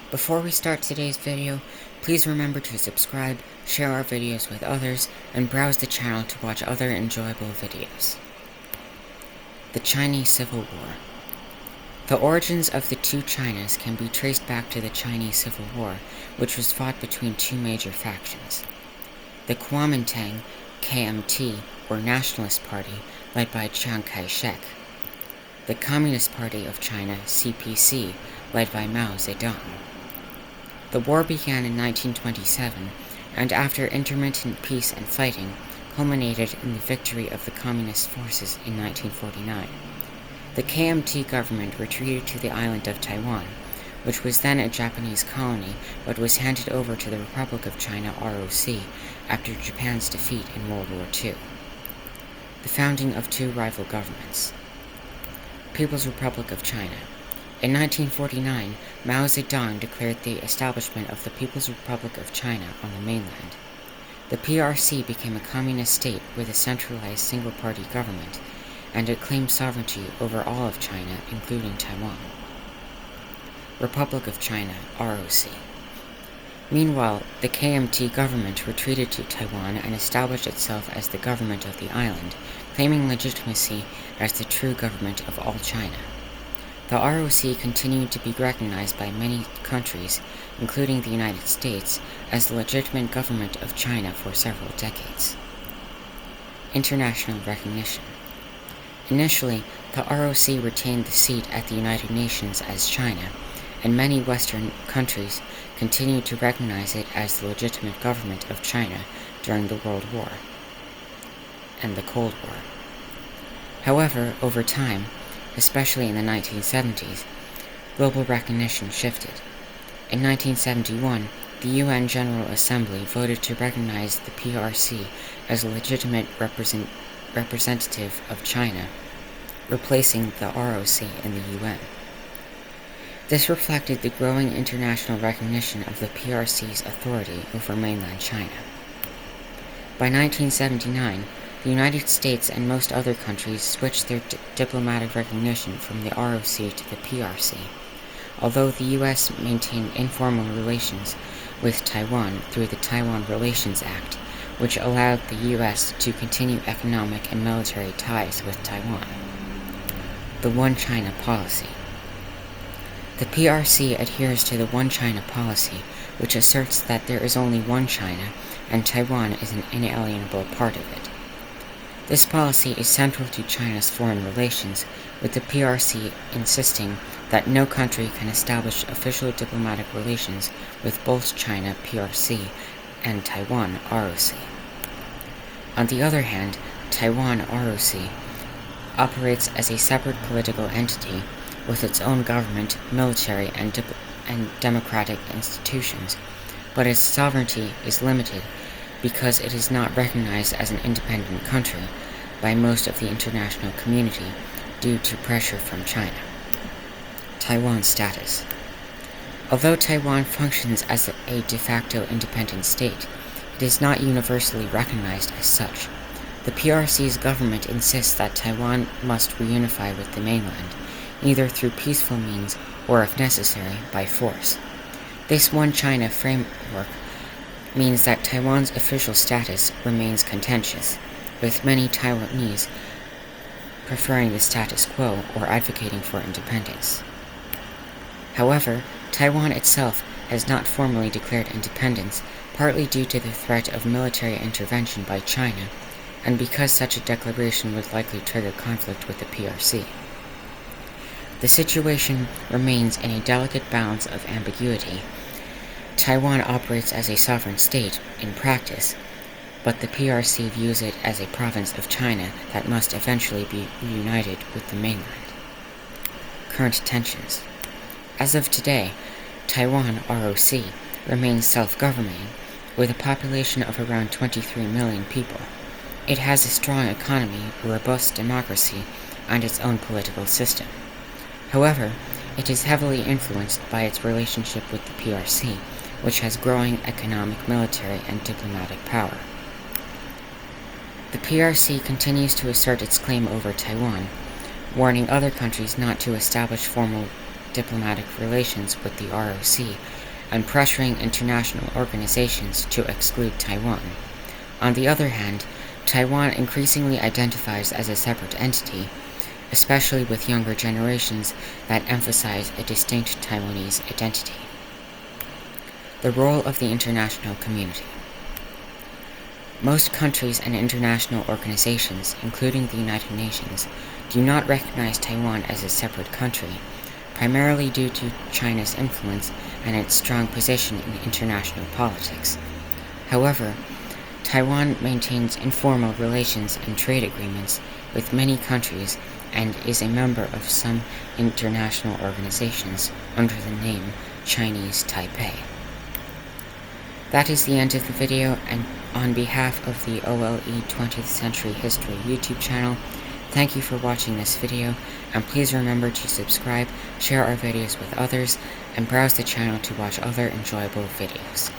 Before we start today's video, please remember to subscribe, share our videos with others, and browse the channel to watch other enjoyable videos. The Chinese Civil War. The origins of the two Chinas can be traced back to the Chinese Civil War, which was fought between two major factions. The Kuomintang, KMT, or Nationalist Party, led by Chiang Kai-shek. The Communist Party of China, CPC, led by Mao Zedong. The war began in 1927, and after intermittent peace and fighting, culminated in the victory of the Communist forces in 1949. The KMT government retreated to the island of Taiwan, which was then a Japanese colony but was handed over to the Republic of China ROC after Japan's defeat in World War II. The founding of two rival governments. People's Republic of China. In 1949, Mao Zedong declared the establishment of the People's Republic of China on the mainland. The PRC became a communist state with a centralized single-party government, and it claimed sovereignty over all of China, including Taiwan. Republic of China, ROC. Meanwhile, the KMT government retreated to Taiwan and established itself as the government of the island, claiming legitimacy as the true government of all China. The ROC continued to be recognized by many countries, including the United States, as the legitimate government of China for several decades. International recognition. Initially, the ROC retained the seat at the United Nations as China, and many Western countries continued to recognize it as the legitimate government of China during the World War and the Cold War. However, over time, especially in the 1970s, global recognition shifted. In 1971, the UN General Assembly voted to recognize the PRC as a legitimate representative of China, replacing the ROC in the UN. This reflected the growing international recognition of the PRC's authority over mainland China. By 1979, the United States and most other countries switched their diplomatic recognition from the ROC to the PRC, although the U.S. maintained informal relations with Taiwan through the Taiwan Relations Act, which allowed the U.S. to continue economic and military ties with Taiwan. The One China Policy. The PRC adheres to the One China policy, which asserts that there is only one China, and Taiwan is an inalienable part of it. This policy is central to China's foreign relations, with the PRC insisting that no country can establish official diplomatic relations with both China PRC and Taiwan ROC. On the other hand, Taiwan ROC operates as a separate political entity with its own government, military, and democratic institutions, but its sovereignty is limited because it is not recognized as an independent country by most of the international community due to pressure from China. Taiwan's status. Although Taiwan functions as a de facto independent state, it is not universally recognized as such. The PRC's government insists that Taiwan must reunify with the mainland, either through peaceful means or, if necessary, by force. This One China framework means that Taiwan's official status remains contentious, with many Taiwanese preferring the status quo or advocating for independence. However, Taiwan itself has not formally declared independence, partly due to the threat of military intervention by China, and because such a declaration would likely trigger conflict with the PRC. The situation remains in a delicate balance of ambiguity. Taiwan operates as a sovereign state in practice, but the PRC views it as a province of China that must eventually be reunited with the mainland. Current tensions. As of today, Taiwan ROC remains self-governing, with a population of around 23 million people. It has a strong economy, a robust democracy, and its own political system. However, it is heavily influenced by its relationship with the PRC, which has growing economic, military, and diplomatic power. The PRC continues to assert its claim over Taiwan, warning other countries not to establish formal diplomatic relations with the ROC and pressuring international organizations to exclude Taiwan. On the other hand, Taiwan increasingly identifies as a separate entity, especially with younger generations that emphasize a distinct Taiwanese identity. The role of the international community. Most countries and international organizations, including the United Nations, do not recognize Taiwan as a separate country, primarily due to China's influence and its strong position in international politics. However, Taiwan maintains informal relations and trade agreements with many countries and is a member of some international organizations under the name Chinese Taipei. That is the end of the video, and on behalf of the OLE 20th Century History YouTube channel, thank you for watching this video, and please remember to subscribe, share our videos with others, and browse the channel to watch other enjoyable videos.